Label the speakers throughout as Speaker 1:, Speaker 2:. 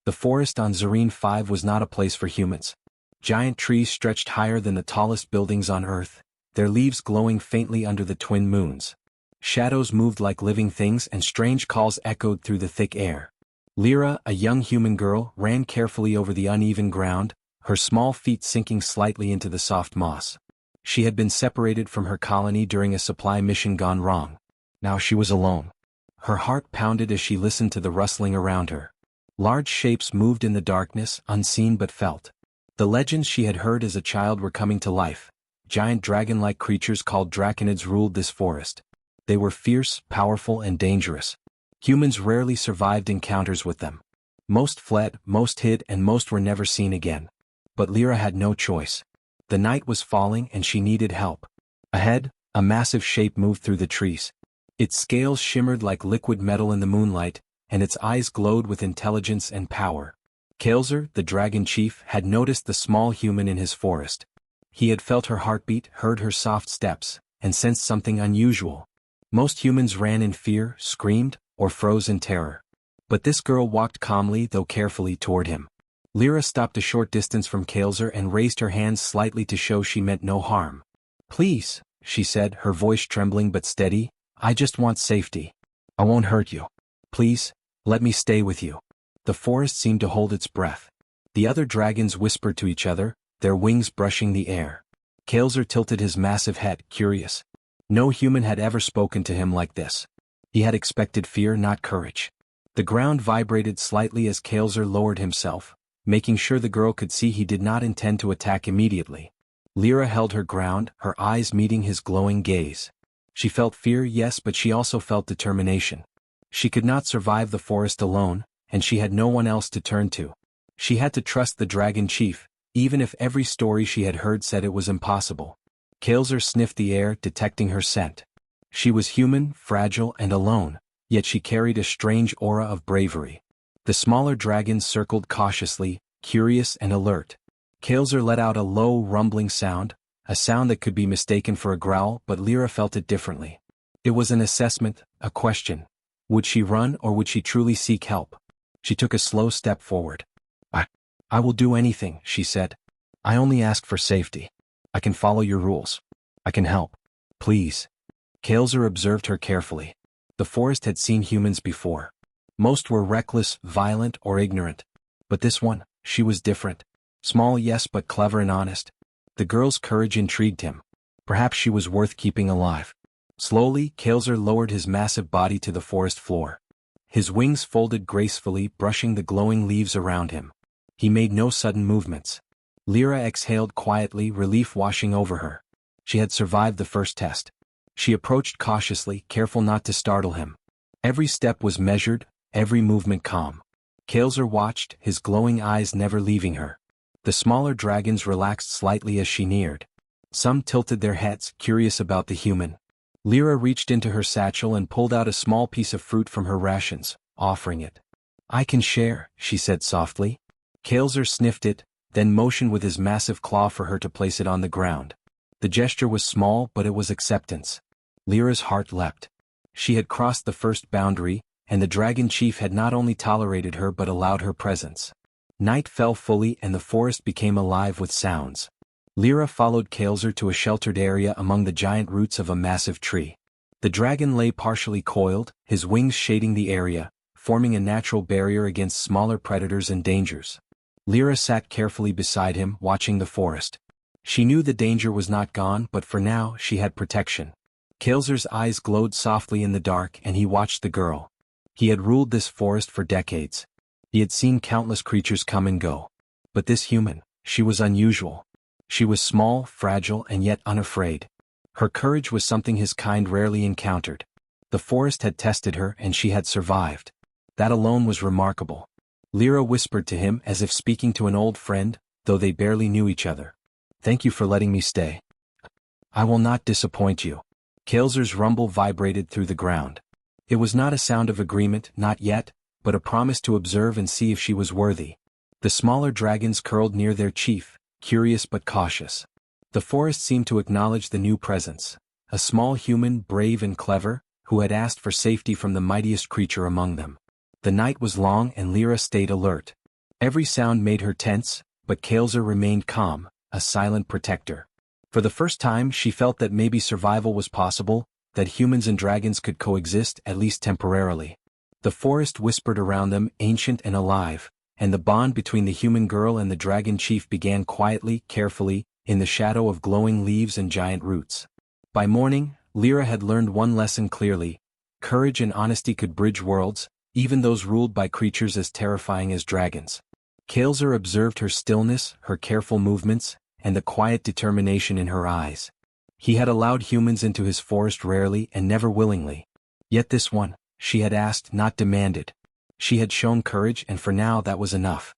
Speaker 1: The forest on Zareen 5 was not a place for humans. Giant trees stretched higher than the tallest buildings on Earth, their leaves glowing faintly under the twin moons. Shadows moved like living things and strange calls echoed through the thick air. Lyra, a young human girl, ran carefully over the uneven ground, her small feet sinking slightly into the soft moss. She had been separated from her colony during a supply mission gone wrong. Now she was alone. Her heart pounded as she listened to the rustling around her. Large shapes moved in the darkness, unseen but felt. The legends she had heard as a child were coming to life. Giant dragon-like creatures called draconids ruled this forest. They were fierce, powerful, and dangerous. Humans rarely survived encounters with them. Most fled, most hid, and most were never seen again. But Lyra had no choice. The night was falling and she needed help. Ahead, a massive shape moved through the trees. Its scales shimmered like liquid metal in the moonlight, and its eyes glowed with intelligence and power. Kael'zar, the dragon chief, had noticed the small human in his forest. He had felt her heartbeat, heard her soft steps, and sensed something unusual. Most humans ran in fear, screamed, or froze in terror. But this girl walked calmly though carefully toward him. Lyra stopped a short distance from Kael'zar and raised her hands slightly to show she meant no harm. "Please," she said, her voice trembling but steady, "I just want safety. I won't hurt you. Please, let me stay with you." The forest seemed to hold its breath. The other dragons whispered to each other, their wings brushing the air. Kael'zar tilted his massive head, curious. No human had ever spoken to him like this. He had expected fear, not courage. The ground vibrated slightly as Kael'zar lowered himself, making sure the girl could see he did not intend to attack immediately. Lyra held her ground, her eyes meeting his glowing gaze. She felt fear, yes, but she also felt determination. She could not survive the forest alone, and she had no one else to turn to. She had to trust the dragon chief, even if every story she had heard said it was impossible. Kael'zar sniffed the air, detecting her scent. She was human, fragile, and alone, yet she carried a strange aura of bravery. The smaller dragons circled cautiously, curious and alert. Kael'zar let out a low, rumbling sound, a sound that could be mistaken for a growl, but Lyra felt it differently. It was an assessment, a question. Would she run or would she truly seek help? She took a slow step forward. I will do anything," she said. "I only ask for safety. I can follow your rules. I can help. Please." Kael'zar observed her carefully. The forest had seen humans before. Most were reckless, violent, or ignorant. But this one, she was different. Small, yes, but clever and honest. The girl's courage intrigued him. Perhaps she was worth keeping alive. Slowly, Kael'zar lowered his massive body to the forest floor. His wings folded gracefully, brushing the glowing leaves around him. He made no sudden movements. Lyra exhaled quietly, relief washing over her. She had survived the first test. She approached cautiously, careful not to startle him. Every step was measured, every movement calm. Kael'zar watched, his glowing eyes never leaving her. The smaller dragons relaxed slightly as she neared. Some tilted their heads, curious about the human. Lyra reached into her satchel and pulled out a small piece of fruit from her rations, offering it. "I can share," she said softly. Kael'zar sniffed it, then motioned with his massive claw for her to place it on the ground. The gesture was small, but it was acceptance. Lyra's heart leapt. She had crossed the first boundary, and the dragon chief had not only tolerated her but allowed her presence. Night fell fully and the forest became alive with sounds. Lyra followed Kael'zar to a sheltered area among the giant roots of a massive tree. The dragon lay partially coiled, his wings shading the area, forming a natural barrier against smaller predators and dangers. Lyra sat carefully beside him, watching the forest. She knew the danger was not gone, but for now she had protection. Kael'zar's eyes glowed softly in the dark and he watched the girl. He had ruled this forest for decades. He had seen countless creatures come and go. But this human, she was unusual. She was small, fragile, and yet unafraid. Her courage was something his kind rarely encountered. The forest had tested her and she had survived. That alone was remarkable. Lyra whispered to him as if speaking to an old friend, though they barely knew each other. "Thank you for letting me stay. I will not disappoint you." Kael'zar's rumble vibrated through the ground. It was not a sound of agreement, not yet, but a promise to observe and see if she was worthy. The smaller dragons curled near their chief, curious but cautious. The forest seemed to acknowledge the new presence, a small human, brave and clever, who had asked for safety from the mightiest creature among them. The night was long and Lyra stayed alert. Every sound made her tense, but Kael'zer remained calm, a silent protector. For the first time she felt that maybe survival was possible, that humans and dragons could coexist at least temporarily. The forest whispered around them, ancient and alive, and the bond between the human girl and the dragon chief began quietly, carefully, in the shadow of glowing leaves and giant roots. By morning, Lyra had learned one lesson clearly: courage and honesty could bridge worlds, even those ruled by creatures as terrifying as dragons. Kael'zer observed her stillness, her careful movements, and the quiet determination in her eyes. He had allowed humans into his forest rarely and never willingly. Yet this one, she had asked, not demanded. She had shown courage, and for now that was enough.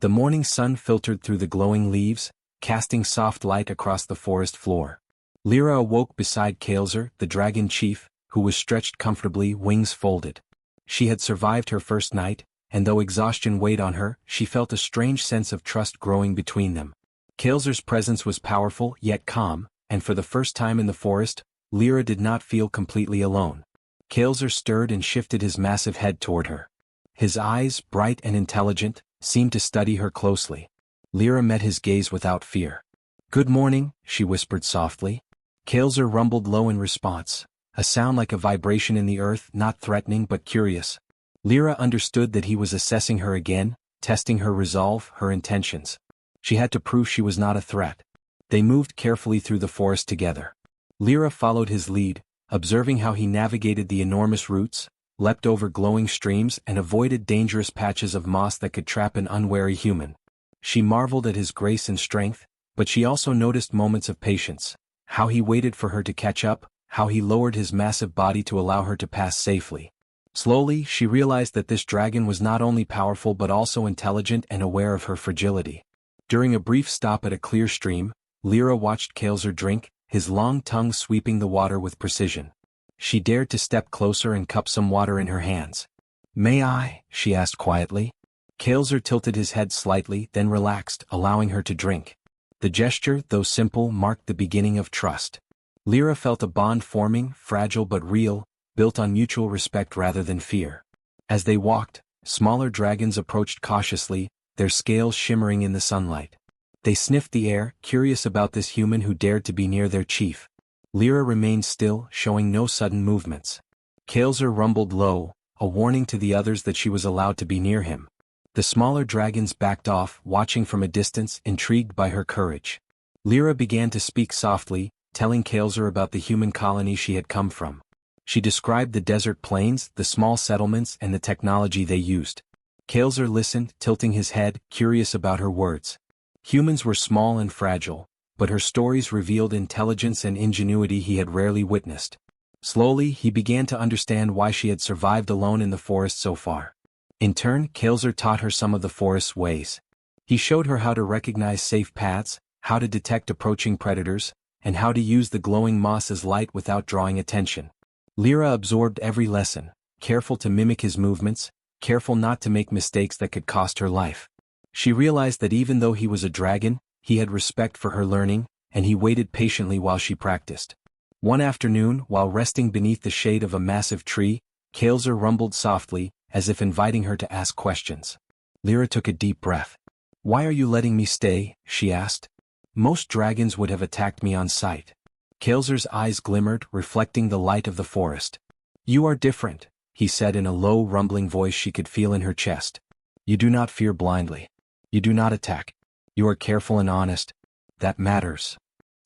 Speaker 1: The morning sun filtered through the glowing leaves, casting soft light across the forest floor. Lyra awoke beside Kael'zer, the dragon chief, who was stretched comfortably, wings folded. She had survived her first night, and though exhaustion weighed on her, she felt a strange sense of trust growing between them. Kael'zer's presence was powerful yet calm, and for the first time in the forest, Lyra did not feel completely alone. Kael'zer stirred and shifted his massive head toward her. His eyes, bright and intelligent, seemed to study her closely. Lyra met his gaze without fear. "Good morning," she whispered softly. Kael'zer rumbled low in response, a sound like a vibration in the earth, not threatening but curious. Lyra understood that he was assessing her again, testing her resolve, her intentions. She had to prove she was not a threat. They moved carefully through the forest together. Lyra followed his lead, observing how he navigated the enormous roots, leapt over glowing streams, and avoided dangerous patches of moss that could trap an unwary human. She marveled at his grace and strength, but she also noticed moments of patience, how he waited for her to catch up, how he lowered his massive body to allow her to pass safely. Slowly, she realized that this dragon was not only powerful but also intelligent and aware of her fragility. During a brief stop at a clear stream, Lyra watched Kael'zer drink, his long tongue sweeping the water with precision. She dared to step closer and cup some water in her hands. "May I?" she asked quietly. Kael'zer tilted his head slightly, then relaxed, allowing her to drink. The gesture, though simple, marked the beginning of trust. Lyra felt a bond forming, fragile but real, built on mutual respect rather than fear. As they walked, smaller dragons approached cautiously, their scales shimmering in the sunlight. They sniffed the air, curious about this human who dared to be near their chief. Lyra remained still, showing no sudden movements. Kael'zer rumbled low, a warning to the others that she was allowed to be near him. The smaller dragons backed off, watching from a distance, intrigued by her courage. Lyra began to speak softly, telling Kael'zer about the human colony she had come from. She described the desert plains, the small settlements, and the technology they used. Kael'zer listened, tilting his head, curious about her words. Humans were small and fragile, but her stories revealed intelligence and ingenuity he had rarely witnessed. Slowly, he began to understand why she had survived alone in the forest so far. In turn, Kael'zer taught her some of the forest's ways. He showed her how to recognize safe paths, how to detect approaching predators, and how to use the glowing moss as light without drawing attention. Lyra absorbed every lesson, careful to mimic his movements, careful not to make mistakes that could cost her life. She realized that even though he was a dragon, he had respect for her learning, and he waited patiently while she practiced. One afternoon, while resting beneath the shade of a massive tree, Kael'zer rumbled softly, as if inviting her to ask questions. Lyra took a deep breath. "Why are you letting me stay?" she asked. "Most dragons would have attacked me on sight." Kael'zer's eyes glimmered, reflecting the light of the forest. "You are different," he said in a low, rumbling voice she could feel in her chest. "You do not fear blindly. You do not attack. You are careful and honest. That matters."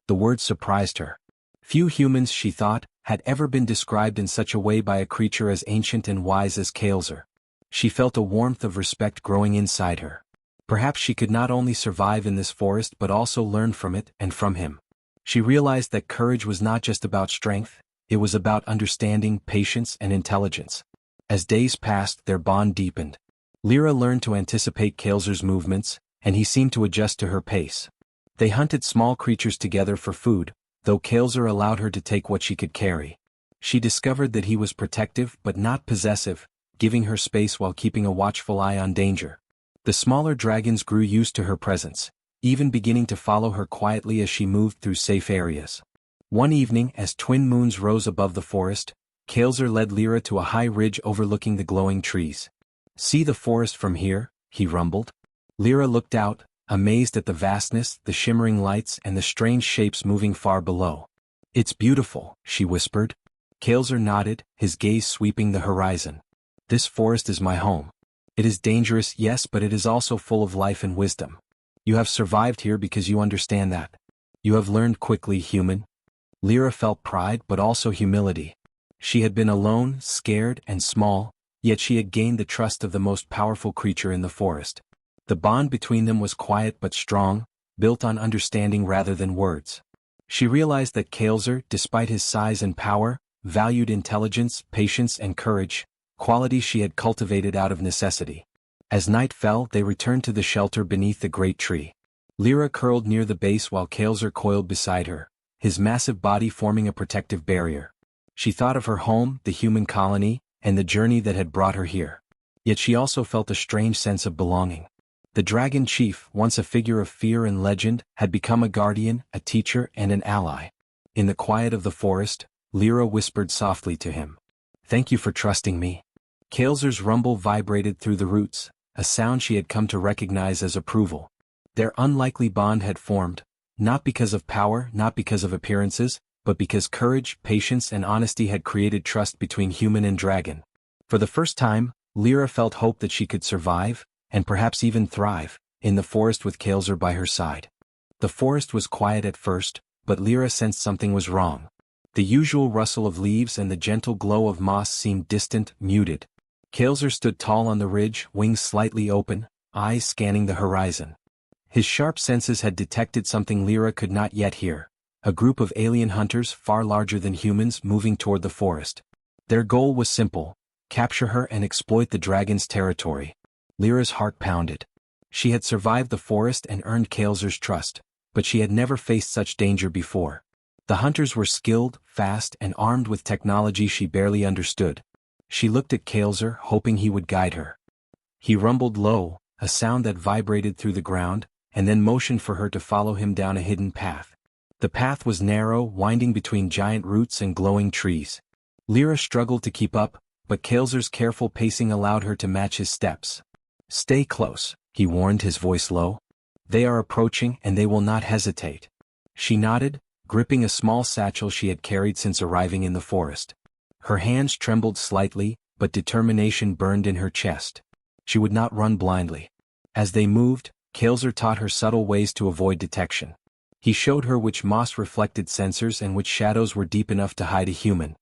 Speaker 1: The words surprised her. Few humans, she thought, had ever been described in such a way by a creature as ancient and wise as Kael'zer. She felt a warmth of respect growing inside her. Perhaps she could not only survive in this forest but also learn from it and from him. She realized that courage was not just about strength, it was about understanding, patience, and intelligence. As days passed, their bond deepened. Lyra learned to anticipate Kael'zer's movements, and he seemed to adjust to her pace. They hunted small creatures together for food, though Kael'zer allowed her to take what she could carry. She discovered that he was protective but not possessive, giving her space while keeping a watchful eye on danger. The smaller dragons grew used to her presence, even beginning to follow her quietly as she moved through safe areas. One evening, as twin moons rose above the forest, Kael'zer led Lyra to a high ridge overlooking the glowing trees. "See the forest from here," he rumbled. Lyra looked out, amazed at the vastness, the shimmering lights, and the strange shapes moving far below. "It's beautiful," she whispered. Kael'zar nodded, his gaze sweeping the horizon. "This forest is my home. It is dangerous, yes, but it is also full of life and wisdom. You have survived here because you understand that. You have learned quickly, human." Lyra felt pride but also humility. She had been alone, scared, and small, yet she had gained the trust of the most powerful creature in the forest. The bond between them was quiet but strong, built on understanding rather than words. She realized that Kael'zar, despite his size and power, valued intelligence, patience, and courage, qualities she had cultivated out of necessity. As night fell, they returned to the shelter beneath the great tree. Lyra curled near the base while Kael'zar coiled beside her, his massive body forming a protective barrier. She thought of her home, the human colony, and the journey that had brought her here. Yet she also felt a strange sense of belonging. The dragon chief, once a figure of fear and legend, had become a guardian, a teacher, and an ally. In the quiet of the forest, Lyra whispered softly to him, "Thank you for trusting me." Kael'zar's rumble vibrated through the roots, a sound she had come to recognize as approval. Their unlikely bond had formed, not because of power, not because of appearances, but because courage, patience, and honesty had created trust between human and dragon. For the first time, Lyra felt hope that she could survive, and perhaps even thrive, in the forest with Kael'zar by her side. The forest was quiet at first, but Lyra sensed something was wrong. The usual rustle of leaves and the gentle glow of moss seemed distant, muted. Kael'zar stood tall on the ridge, wings slightly open, eyes scanning the horizon. His sharp senses had detected something Lyra could not yet hear: a group of alien hunters far larger than humans moving toward the forest. Their goal was simple: capture her and exploit the dragon's territory. Lyra's heart pounded. She had survived the forest and earned Kael'zar's trust, but she had never faced such danger before. The hunters were skilled, fast, and armed with technology she barely understood. She looked at Kael'zar, hoping he would guide her. He rumbled low, a sound that vibrated through the ground, and then motioned for her to follow him down a hidden path. The path was narrow, winding between giant roots and glowing trees. Lyra struggled to keep up, but Kael'zar's careful pacing allowed her to match his steps. "Stay close," he warned, his voice low. "They are approaching and they will not hesitate." She nodded, gripping a small satchel she had carried since arriving in the forest. Her hands trembled slightly, but determination burned in her chest. She would not run blindly. As they moved, Kael'zar taught her subtle ways to avoid detection. He showed her which moss reflected sensors and which shadows were deep enough to hide a human.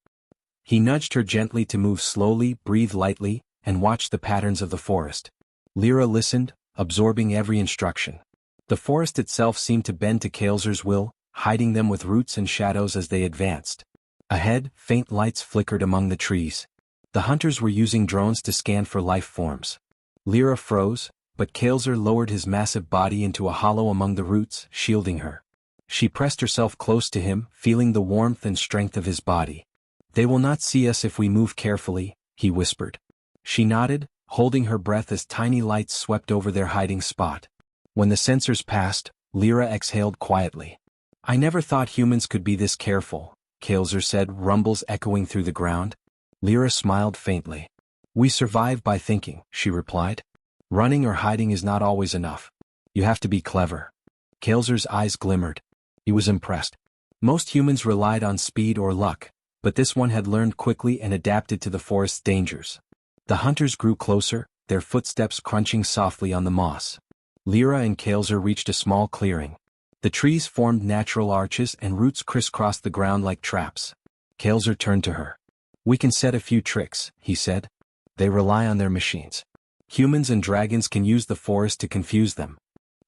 Speaker 1: He nudged her gently to move slowly, breathe lightly, and watch the patterns of the forest. Lyra listened, absorbing every instruction. The forest itself seemed to bend to Kael'zar's will, hiding them with roots and shadows as they advanced. Ahead, faint lights flickered among the trees. The hunters were using drones to scan for life forms. Lyra froze, but Kael'zar lowered his massive body into a hollow among the roots, shielding her. She pressed herself close to him, feeling the warmth and strength of his body. "They will not see us if we move carefully," he whispered. She nodded, holding her breath as tiny lights swept over their hiding spot. When the sensors passed, Lyra exhaled quietly. "I never thought humans could be this careful," Kael'zar said, rumbles echoing through the ground. Lyra smiled faintly. "We survive by thinking," she replied. "Running or hiding is not always enough. You have to be clever." Kael'zar's eyes glimmered. He was impressed. Most humans relied on speed or luck, but this one had learned quickly and adapted to the forest's dangers. The hunters grew closer, their footsteps crunching softly on the moss. Lyra and Kael'zar reached a small clearing. The trees formed natural arches and roots crisscrossed the ground like traps. Kael'zar turned to her. "We can set a few tricks," he said. "They rely on their machines. Humans and dragons can use the forest to confuse them."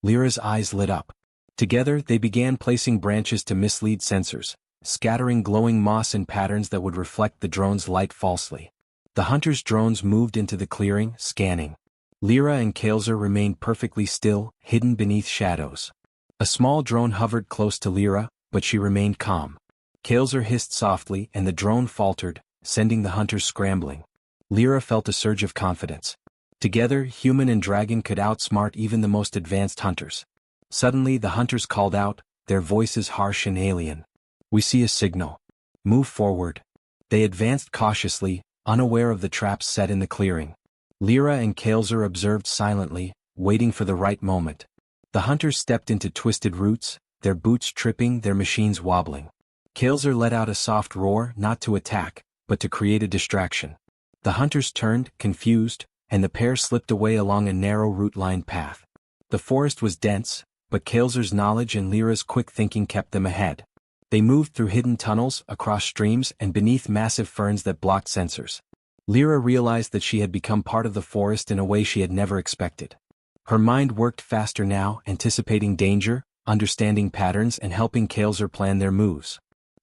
Speaker 1: Lyra's eyes lit up. Together they began placing branches to mislead sensors, scattering glowing moss in patterns that would reflect the drone's light falsely. The hunters' drones moved into the clearing, scanning. Lyra and Kael'zar remained perfectly still, hidden beneath shadows. A small drone hovered close to Lyra, but she remained calm. Kael'zar hissed softly and the drone faltered, sending the hunters scrambling. Lyra felt a surge of confidence. Together, human and dragon could outsmart even the most advanced hunters. Suddenly the hunters called out, their voices harsh and alien. "We see a signal. Move forward." They advanced cautiously, unaware of the traps set in the clearing. Lyra and Kael'zar observed silently, waiting for the right moment. The hunters stepped into twisted roots, their boots tripping, their machines wobbling. Kael'zer let out a soft roar, not to attack, but to create a distraction. The hunters turned, confused, and the pair slipped away along a narrow root-lined path. The forest was dense, but Kael'zer's knowledge and Lyra's quick thinking kept them ahead. They moved through hidden tunnels, across streams, and beneath massive ferns that blocked sensors. Lyra realized that she had become part of the forest in a way she had never expected. Her mind worked faster now, anticipating danger, understanding patterns, and helping Kael'zer plan their moves.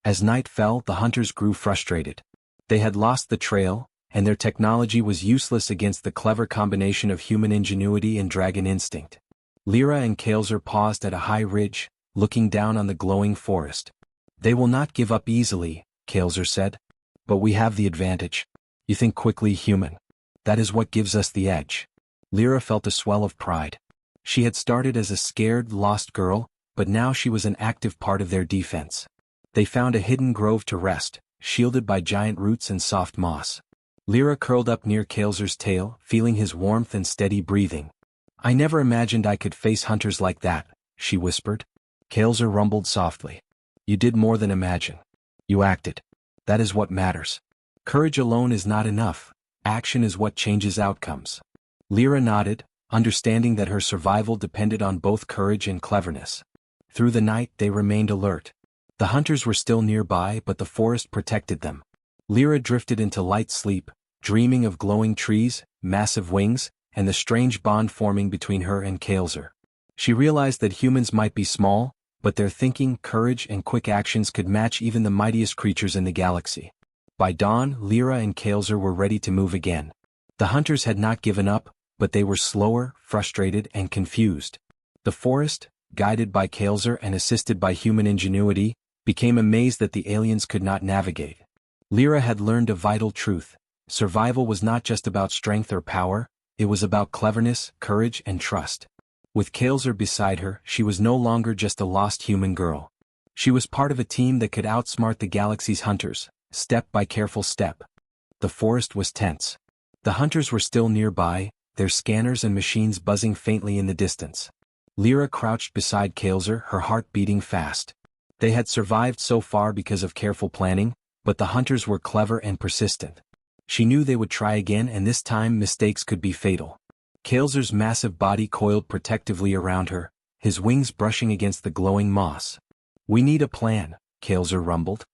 Speaker 1: As night fell, the hunters grew frustrated. They had lost the trail, and their technology was useless against the clever combination of human ingenuity and dragon instinct. Lyra and Kael'zer paused at a high ridge, looking down on the glowing forest. "They will not give up easily," Kael'zer said. "But we have the advantage. You think quickly, human. That is what gives us the edge." Lyra felt a swell of pride. She had started as a scared, lost girl, but now she was an active part of their defense. They found a hidden grove to rest, shielded by giant roots and soft moss. Lyra curled up near Kael'zer's tail, feeling his warmth and steady breathing. "I never imagined I could face hunters like that," she whispered. Kael'zer rumbled softly. "You did more than imagine. You acted. That is what matters. Courage alone is not enough. Action is what changes outcomes." Lyra nodded, understanding that her survival depended on both courage and cleverness. Through the night they remained alert. The hunters were still nearby, but the forest protected them. Lyra drifted into light sleep, dreaming of glowing trees, massive wings, and the strange bond forming between her and Kael'zer. She realized that humans might be small, but their thinking, courage, and quick actions could match even the mightiest creatures in the galaxy. By dawn, Lyra and Kael'zer were ready to move again. The hunters had not given up, but they were slower, frustrated, and confused. The forest, guided by Kael'zer and assisted by human ingenuity, became a maze that the aliens could not navigate. Lyra had learned a vital truth. Survival was not just about strength or power, it was about cleverness, courage, and trust. With Kael'zer beside her, she was no longer just a lost human girl. She was part of a team that could outsmart the galaxy's hunters, step by careful step. The forest was tense. The hunters were still nearby, their scanners and machines buzzing faintly in the distance. Lyra crouched beside Kael'zer, her heart beating fast. They had survived so far because of careful planning, but the hunters were clever and persistent. She knew they would try again, and this time mistakes could be fatal. Kael'zer's massive body coiled protectively around her, his wings brushing against the glowing moss. "We need a plan," Kael'zer rumbled.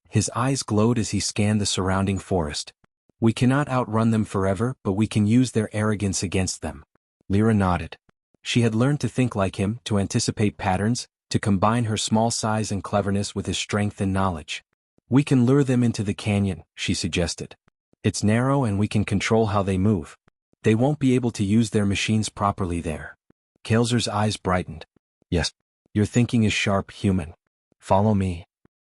Speaker 1: His eyes glowed as he scanned the surrounding forest. "We cannot outrun them forever, but we can use their arrogance against them." Lyra nodded. She had learned to think like him, to anticipate patterns, to combine her small size and cleverness with his strength and knowledge. "We can lure them into the canyon," she suggested. "It's narrow and we can control how they move. They won't be able to use their machines properly there." Kael'zer's eyes brightened. "Yes. Your thinking is sharp, human. Follow me."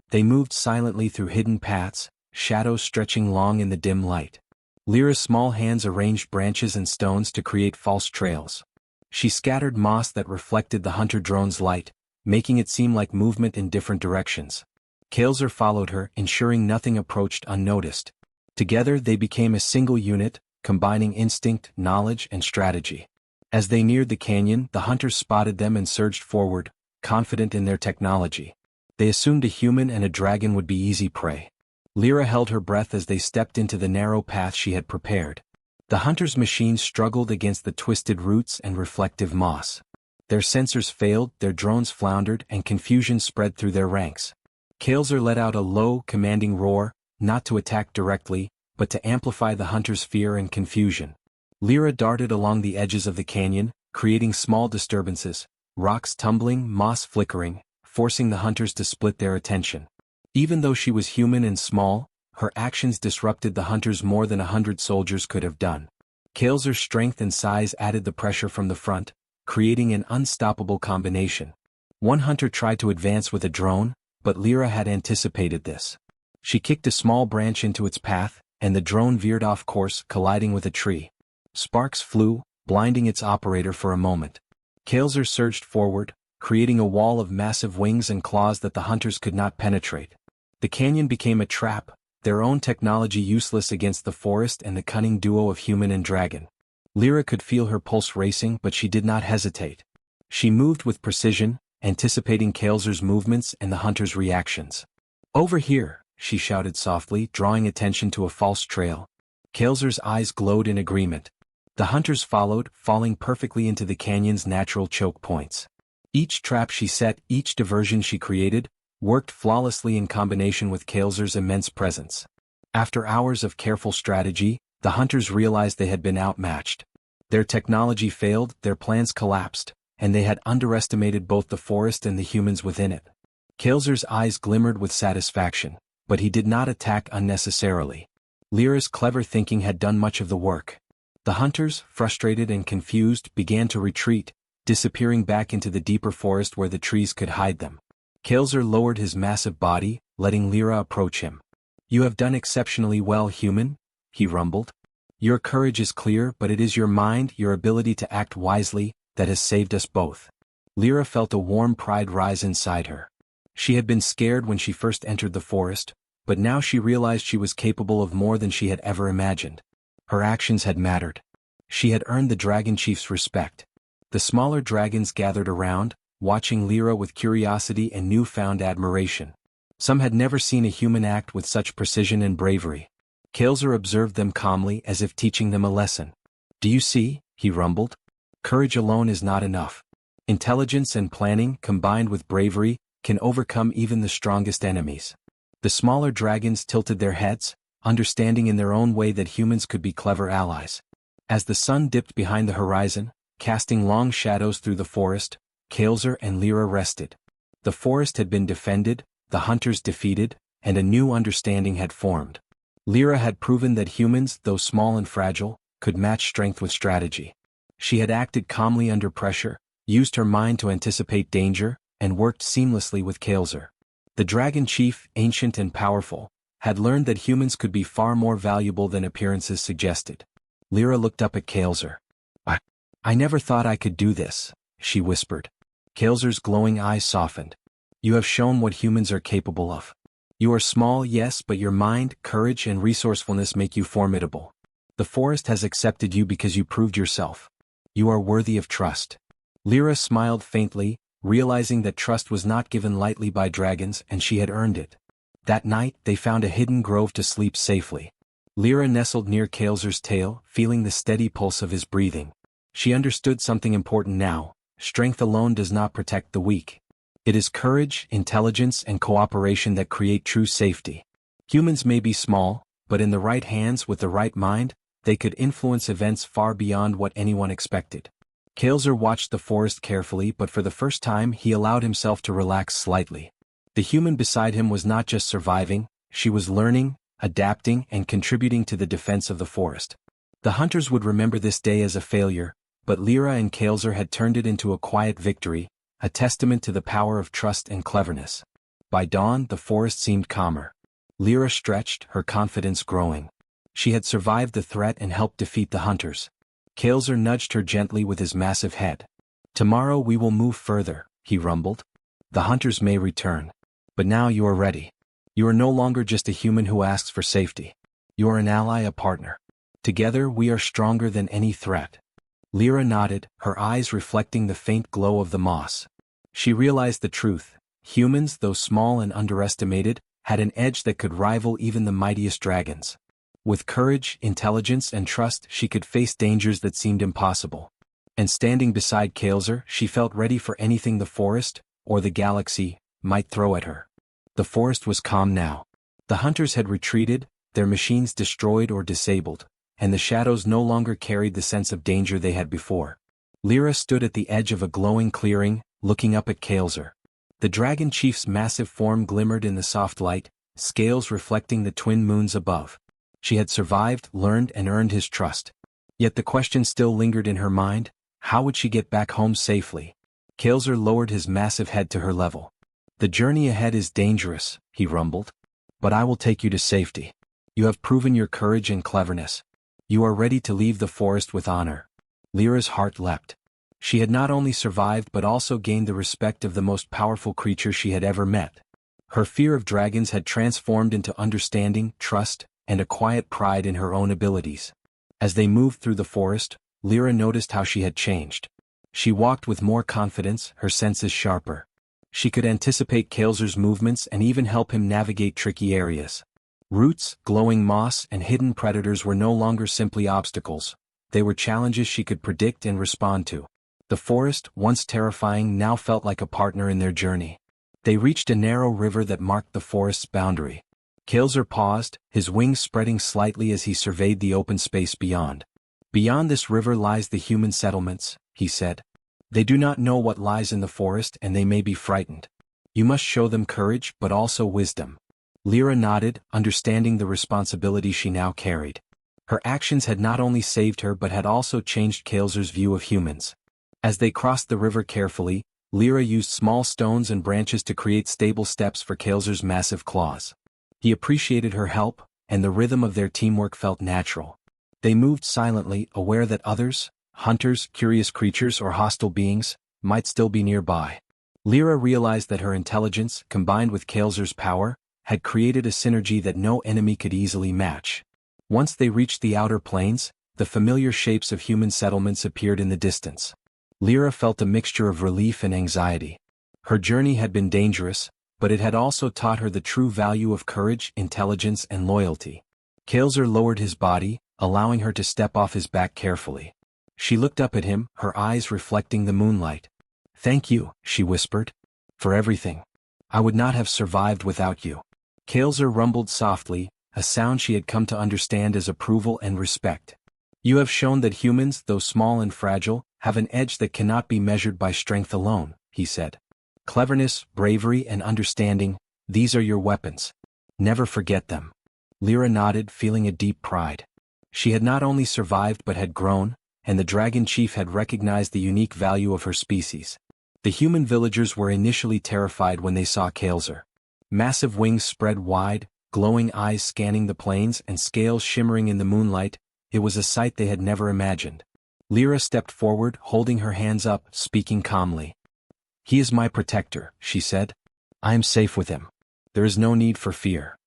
Speaker 1: They moved silently through hidden paths, shadows stretching long in the dim light. Lyra's small hands arranged branches and stones to create false trails. She scattered moss that reflected the hunter drone's light, making it seem like movement in different directions. Kael'zer followed her, ensuring nothing approached unnoticed. Together they became a single unit, combining instinct, knowledge, and strategy. As they neared the canyon, the hunters spotted them and surged forward, confident in their technology. They assumed a human and a dragon would be easy prey. Lyra held her breath as they stepped into the narrow path she had prepared. The hunters' machines struggled against the twisted roots and reflective moss. Their sensors failed, their drones floundered, and confusion spread through their ranks. Kael'zer let out a low, commanding roar, not to attack directly, but to amplify the hunters' fear and confusion. Lyra darted along the edges of the canyon, creating small disturbances, rocks tumbling, moss flickering, forcing the hunters to split their attention. Even though she was human and small, her actions disrupted the hunters more than 100 soldiers could have done. Kael'zer's strength and size added the pressure from the front, creating an unstoppable combination. One hunter tried to advance with a drone, but Lyra had anticipated this. She kicked a small branch into its path, and the drone veered off course, colliding with a tree. Sparks flew, blinding its operator for a moment. Kael'zer surged forward, creating a wall of massive wings and claws that the hunters could not penetrate. The canyon became a trap, their own technology useless against the forest and the cunning duo of human and dragon. Lyra could feel her pulse racing, but she did not hesitate. She moved with precision, anticipating Kael'zer's movements and the hunter's reactions. "Over here," she shouted softly, drawing attention to a false trail. Kael'zer's eyes glowed in agreement. The hunters followed, falling perfectly into the canyon's natural choke points. Each trap she set, each diversion she created, worked flawlessly in combination with Kael'zer's immense presence. After hours of careful strategy, the hunters realized they had been outmatched. Their technology failed, their plans collapsed, and they had underestimated both the forest and the humans within it. Kael'zer's eyes glimmered with satisfaction, but he did not attack unnecessarily. Lyra's clever thinking had done much of the work. The hunters, frustrated and confused, began to retreat, disappearing back into the deeper forest where the trees could hide them. Kael'zer lowered his massive body, letting Lyra approach him. "You have done exceptionally well, human," he rumbled. "Your courage is clear, but it is your mind, your ability to act wisely, that has saved us both." Lyra felt a warm pride rise inside her. She had been scared when she first entered the forest, but now she realized she was capable of more than she had ever imagined. Her actions had mattered. She had earned the dragon chief's respect. The smaller dragons gathered around, watching Lyra with curiosity and newfound admiration. Some had never seen a human act with such precision and bravery. Kael'zer observed them calmly, as if teaching them a lesson. "Do you see?" he rumbled. "Courage alone is not enough. Intelligence and planning, combined with bravery, can overcome even the strongest enemies." The smaller dragons tilted their heads, understanding in their own way that humans could be clever allies. As the sun dipped behind the horizon, casting long shadows through the forest, Kael'zer and Lyra rested. The forest had been defended, the hunters defeated, and a new understanding had formed. Lyra had proven that humans, though small and fragile, could match strength with strategy. She had acted calmly under pressure, used her mind to anticipate danger, and worked seamlessly with Kael'zer. The dragon chief, ancient and powerful, had learned that humans could be far more valuable than appearances suggested. Lyra looked up at Kael'zer. I never thought I could do this," she whispered. Kael'zer's glowing eyes softened. "You have shown what humans are capable of. You are small, yes, but your mind, courage, and resourcefulness make you formidable. The forest has accepted you because you proved yourself. You are worthy of trust." Lyra smiled faintly, realizing that trust was not given lightly by dragons, and she had earned it. That night, they found a hidden grove to sleep safely. Lyra nestled near Kael'zer's tail, feeling the steady pulse of his breathing. She understood something important now: strength alone does not protect the weak. It is courage, intelligence, and cooperation that create true safety. Humans may be small, but in the right hands with the right mind, they could influence events far beyond what anyone expected. Kael'zer watched the forest carefully, but for the first time he allowed himself to relax slightly. The human beside him was not just surviving, she was learning, adapting, and contributing to the defense of the forest. The hunters would remember this day as a failure, but Lyra and Kael'zer had turned it into a quiet victory, a testament to the power of trust and cleverness. By dawn, the forest seemed calmer. Lyra stretched, her confidence growing. She had survived the threat and helped defeat the hunters. Kael'zer nudged her gently with his massive head. "Tomorrow we will move further," he rumbled. "The hunters may return. But now you are ready. You are no longer just a human who asks for safety. You are an ally, a partner. Together we are stronger than any threat." Lyra nodded, her eyes reflecting the faint glow of the moss. She realized the truth: humans, though small and underestimated, had an edge that could rival even the mightiest dragons. With courage, intelligence, and trust, she could face dangers that seemed impossible. And standing beside Kael'zer, she felt ready for anything the forest, or the galaxy, might throw at her. The forest was calm now. The hunters had retreated, their machines destroyed or disabled, and the shadows no longer carried the sense of danger they had before. Lyra stood at the edge of a glowing clearing, looking up at Kael'zer. The dragon chief's massive form glimmered in the soft light, scales reflecting the twin moons above. She had survived, learned, and earned his trust. Yet the question still lingered in her mind: how would she get back home safely? Kael'zer lowered his massive head to her level. "The journey ahead is dangerous," he rumbled. "But I will take you to safety. You have proven your courage and cleverness. You are ready to leave the forest with honor." Lyra's heart leapt. She had not only survived but also gained the respect of the most powerful creature she had ever met. Her fear of dragons had transformed into understanding, trust, and a quiet pride in her own abilities. As they moved through the forest, Lyra noticed how she had changed. She walked with more confidence, her senses sharper. She could anticipate Kael'zer's movements and even help him navigate tricky areas. Roots, glowing moss, and hidden predators were no longer simply obstacles. They were challenges she could predict and respond to. The forest, once terrifying, now felt like a partner in their journey. They reached a narrow river that marked the forest's boundary. Kael'zer paused, his wings spreading slightly as he surveyed the open space beyond. "Beyond this river lies the human settlements," he said. "They do not know what lies in the forest and they may be frightened. You must show them courage but also wisdom." Lyra nodded, understanding the responsibility she now carried. Her actions had not only saved her but had also changed Kael'zer's view of humans. As they crossed the river carefully, Lyra used small stones and branches to create stable steps for Kael'zer's massive claws. He appreciated her help, and the rhythm of their teamwork felt natural. They moved silently, aware that others, hunters, curious creatures, or hostile beings, might still be nearby. Lyra realized that her intelligence, combined with Kael'zer's power, had created a synergy that no enemy could easily match. Once they reached the outer plains, the familiar shapes of human settlements appeared in the distance. Lyra felt a mixture of relief and anxiety. Her journey had been dangerous, but it had also taught her the true value of courage, intelligence, and loyalty. Kael'zer lowered his body, allowing her to step off his back carefully. She looked up at him, her eyes reflecting the moonlight. "Thank you," she whispered. "For everything. I would not have survived without you." Kael'zer rumbled softly, a sound she had come to understand as approval and respect. "You have shown that humans, though small and fragile, have an edge that cannot be measured by strength alone," he said. "Cleverness, bravery, and understanding, these are your weapons. Never forget them." Lyra nodded, feeling a deep pride. She had not only survived but had grown, and the dragon chief had recognized the unique value of her species. The human villagers were initially terrified when they saw Kael'zer. Massive wings spread wide, glowing eyes scanning the plains, and scales shimmering in the moonlight, it was a sight they had never imagined. Lyra stepped forward, holding her hands up, speaking calmly. "He is my protector," she said. "I am safe with him. There is no need for fear."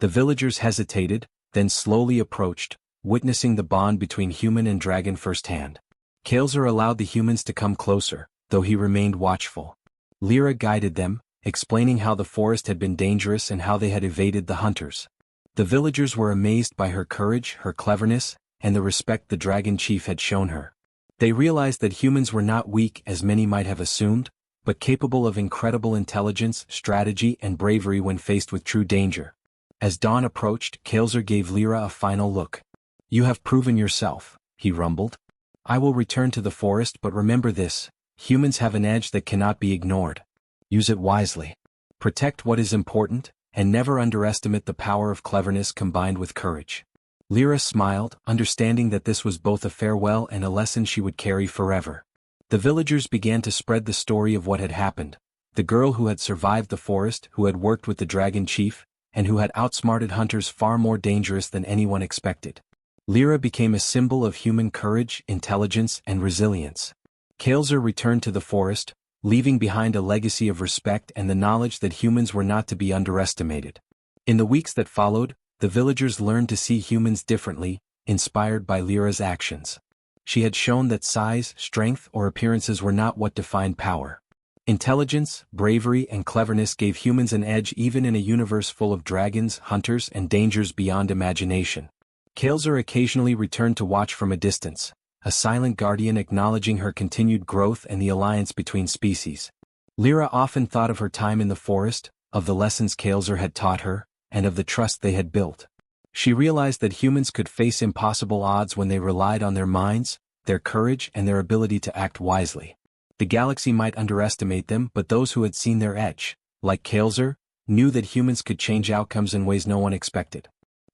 Speaker 1: The villagers hesitated, then slowly approached, witnessing the bond between human and dragon firsthand. Kael'zer allowed the humans to come closer, though he remained watchful. Lyra guided them, explaining how the forest had been dangerous and how they had evaded the hunters. The villagers were amazed by her courage, her cleverness, and the respect the dragon chief had shown her. They realized that humans were not weak as many might have assumed, but capable of incredible intelligence, strategy, and bravery when faced with true danger. As dawn approached, Kael'zer gave Lyra a final look. "You have proven yourself," he rumbled. "I will return to the forest, but remember this, humans have an edge that cannot be ignored. Use it wisely. Protect what is important, and never underestimate the power of cleverness combined with courage." Lyra smiled, understanding that this was both a farewell and a lesson she would carry forever. The villagers began to spread the story of what had happened. The girl who had survived the forest, who had worked with the dragon chief, and who had outsmarted hunters far more dangerous than anyone expected. Lyra became a symbol of human courage, intelligence, and resilience. Kael'zer returned to the forest, leaving behind a legacy of respect and the knowledge that humans were not to be underestimated. In the weeks that followed, the villagers learned to see humans differently, inspired by Lyra's actions. She had shown that size, strength, or appearances were not what defined power. Intelligence, bravery, and cleverness gave humans an edge even in a universe full of dragons, hunters, and dangers beyond imagination. Kael'zer occasionally returned to watch from a distance, a silent guardian acknowledging her continued growth and the alliance between species. Lyra often thought of her time in the forest, of the lessons Kael'zer had taught her, and of the trust they had built. She realized that humans could face impossible odds when they relied on their minds, their courage, and their ability to act wisely. The galaxy might underestimate them, but those who had seen their edge, like Kael'zer, knew that humans could change outcomes in ways no one expected.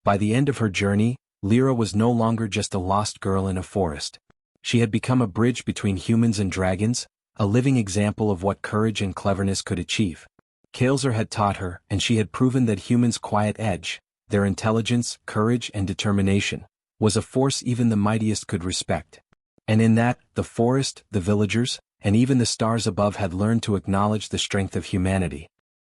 Speaker 1: By the end of her journey, Lyra was no longer just a lost girl in a forest. She had become a bridge between humans and dragons, a living example of what courage and cleverness could achieve. Kael'zer had taught her, and she had proven that humans' quiet edge, their intelligence, courage, and determination, was a force even the mightiest could respect. And in that, the forest, the villagers, and even the stars above had learned to acknowledge the strength of humanity.